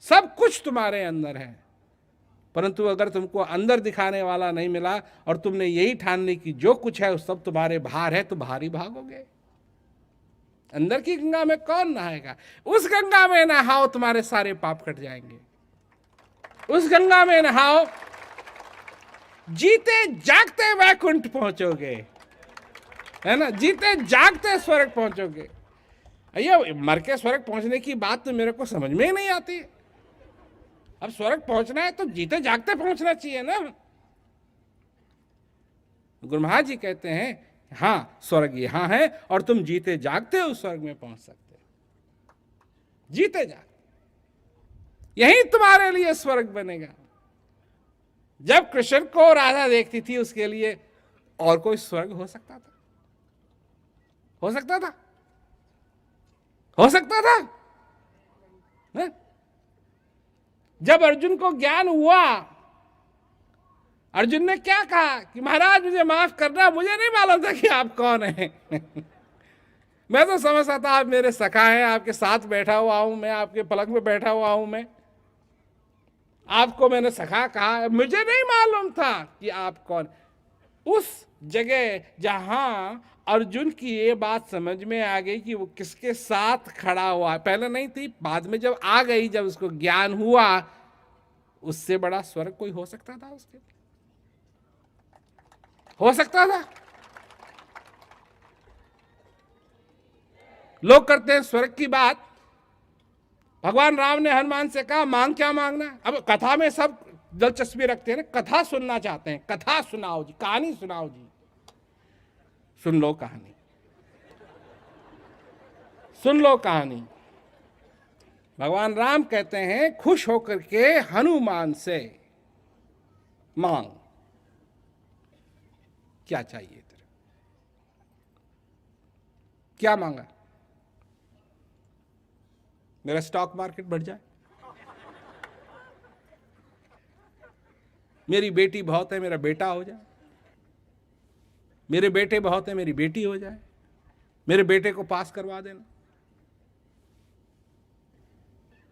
सब कुछ तुम्हारे अंदर है, परंतु अगर तुमको अंदर दिखाने वाला नहीं मिला और तुमने यही ठान ली कि जो कुछ है उस सब तुम्हारे बाहर है, तो बाहर ही भागोगे। अंदर की गंगा में कौन नहाएगा? उस गंगा में नहाओ, तुम्हारे सारे पाप कट जाएंगे। उस गंगा में नहाओ, जीते जागते वैकुंठ पहुंचोगे, है ना, जीते जागते स्वर्ग पहुंचोगे। ये मर के स्वर्ग पहुंचने की बात तो मेरे को समझ में ही नहीं आती। अब स्वर्ग पहुंचना है तो जीते जागते पहुंचना चाहिए ना। गुरु महाराज जी कहते हैं हाँ, स्वर्ग यहां है और तुम जीते जागते उस स्वर्ग में पहुंच सकते हो। जीते जागते यही तुम्हारे लिए स्वर्ग बनेगा। जब कृष्ण को राधा देखती थी, उसके लिए और कोई स्वर्ग हो सकता था? हो सकता था? हो सकता था? है? जब अर्जुन को ज्ञान हुआ, अर्जुन ने क्या कहा कि महाराज मुझे माफ करना, मुझे नहीं मालूम था कि आप कौन हैं। मैं तो समझता था आप मेरे सखा हैं, आपके साथ बैठा हुआ हूं मैं, आपके पलंग में बैठा हुआ हूं मैं, आपको मैंने सखा कहा, मुझे नहीं मालूम था कि आप कौन। उस जगह जहां अर्जुन की ये बात समझ में आ गई कि वो किसके साथ खड़ा हुआ, पहले नहीं थी, बाद में जब आ गई, जब उसको ज्ञान हुआ, उससे बड़ा स्वर्ग कोई हो सकता था उसके? हो सकता था? लोग करते हैं स्वर्ग की बात। भगवान राम ने हनुमान से कहा मांग क्या मांगना। अब कथा में सब दिलचस्पी रखते हैं ना, कथा सुनना चाहते हैं, कथा सुनाओ जी, कहानी सुनाओ जी। सुन लो कहानी, सुन लो कहानी। भगवान राम कहते हैं खुश होकर के हनुमान से मांग, क्या चाहिए तेरे? क्या मांगा? मेरा स्टॉक मार्केट बढ़ जाए, मेरी बेटी बहुत है, मेरा बेटा हो जाए, मेरे बेटे बहुत है, मेरी बेटी हो जाए, मेरे बेटे को पास करवा देना,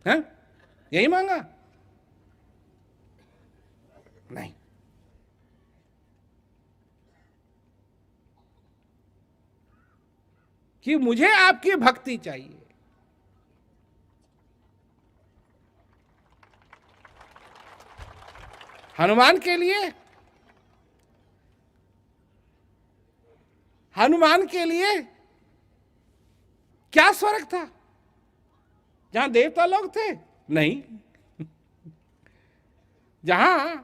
है? यही मांगा? नहीं। कि मुझे आपकी भक्ति चाहिए। हनुमान के लिए, हनुमान के लिए क्या स्वर्ग था? जहां देवता लोग थे? नहीं। जहां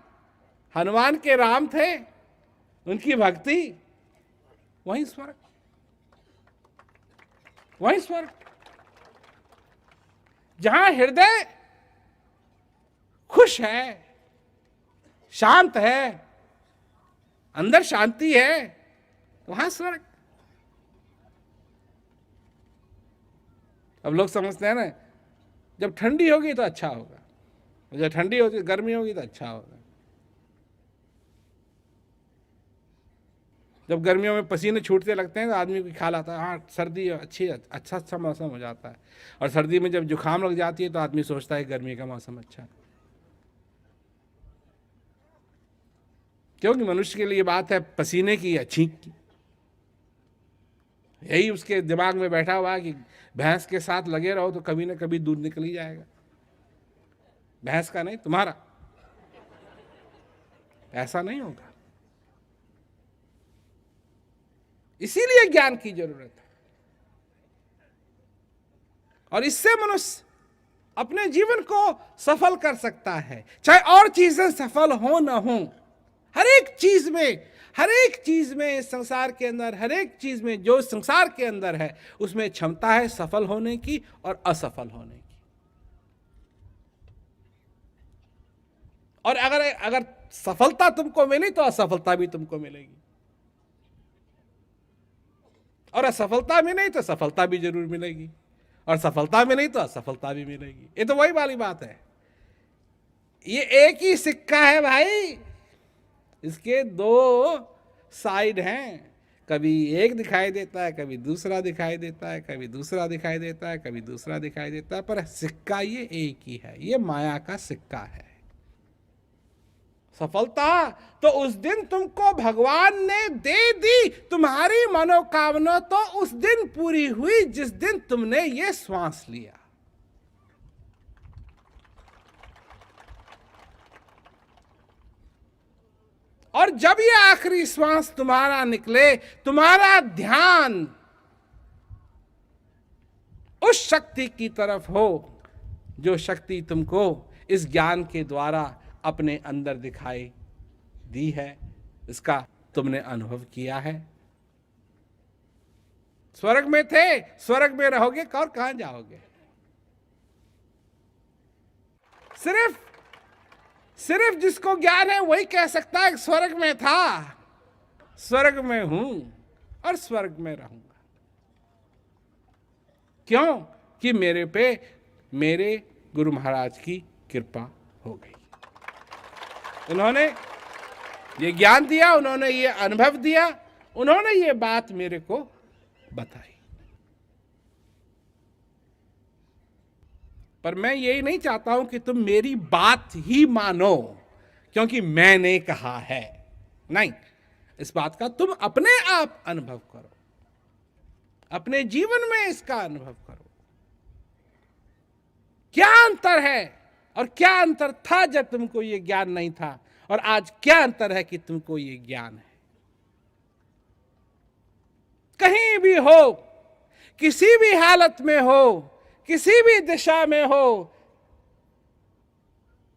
हनुमान के राम थे, उनकी भक्ति, वही स्वर्ग, वही स्वर्ग। जहां हृदय खुश है, शांत है, अंदर शांति है, वहां स्वर्ग। अब लोग समझते हैं ना, जब ठंडी होगी तो अच्छा होगा, जब ठंडी होगी, गर्मी होगी तो अच्छा होगा। जब गर्मियों में पसीने छूटते लगते हैं तो आदमी को ख्याल आता है हाँ सर्दी अच्छी, अच्छा मौसम हो जाता है। और सर्दी में जब जुकाम लग जाती है तो आदमी सोचता है गर्मी का मौसम अच्छा है। क्योंकि मनुष्य के लिए बात है पसीने की या छींक की। यही उसके दिमाग में बैठा हुआ है कि भैंस के साथ लगे रहो तो कभी ना कभी दूध निकल ही जाएगा। भैंस का नहीं, तुम्हारा। ऐसा नहीं होगा। इसीलिए ज्ञान की जरूरत है। और इससे मनुष्य अपने जीवन को सफल कर सकता है, चाहे और चीजें सफल हो न हो। हर एक चीज में, हर एक चीज में, इस संसार के अंदर हर एक चीज में, जो संसार के अंदर है, उसमें क्षमता है सफल होने की और असफल होने की। और अगर सफलता तुमको मिली तो असफलता भी तुमको मिलेगी, और असफलता मिली तो सफलता भी जरूर मिलेगी, और सफलता मिली तो असफलता भी मिलेगी। ये तो वही वाली बात है। ये एक ही सिक्का है भाई, इसके दो साइड हैं। कभी एक दिखाई देता है, कभी दूसरा दिखाई देता है, कभी दूसरा दिखाई देता है, कभी दूसरा दिखाई देता है, पर सिक्का ये एक ही है। ये माया का सिक्का है। सफलता तो उस दिन तुमको भगवान ने दे दी। तुम्हारी मनोकामना तो उस दिन पूरी हुई जिस दिन तुमने ये श्वास लिया। और जब ये आखिरी श्वास तुम्हारा निकले, तुम्हारा ध्यान उस शक्ति की तरफ हो जो शक्ति तुमको इस ज्ञान के द्वारा अपने अंदर दिखाई दी है, इसका तुमने अनुभव किया है। स्वर्ग में थे, स्वर्ग में रहोगे, और कहां जाओगे? सिर्फ जिसको ज्ञान है वही कह सकता है स्वर्ग में था, स्वर्ग में हूं और स्वर्ग में रहूंगा। क्यों? कि मेरे पे मेरे गुरु महाराज की कृपा हो गई। उन्होंने ये ज्ञान दिया, उन्होंने ये अनुभव दिया, उन्होंने ये बात मेरे को बताई। पर मैं यही नहीं चाहता हूं कि तुम मेरी बात ही मानो क्योंकि मैंने कहा है। नहीं, इस बात का तुम अपने आप अनुभव करो, अपने जीवन में इसका अनुभव करो। क्या अंतर है और क्या अंतर था जब तुमको ये ज्ञान नहीं था, और आज क्या अंतर है कि तुमको ये ज्ञान है। कहीं भी हो, किसी भी हालत में हो, किसी भी दिशा में हो,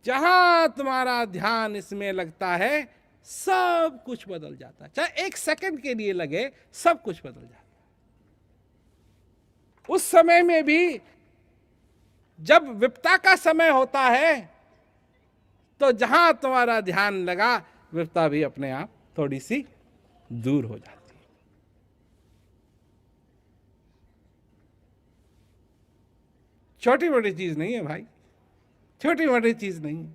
जहां तुम्हारा ध्यान इसमें लगता है सब कुछ बदल जाता है। चाहे एक सेकंड के लिए लगे, सब कुछ बदल जाता है। उस समय में भी जब विपत्ता का समय होता है तो जहां तुम्हारा ध्यान लगा, विपत्ता भी अपने आप थोड़ी सी दूर हो जाती है। छोटी मोटी चीज नहीं है भाई, छोटी मोटी चीज नहीं है।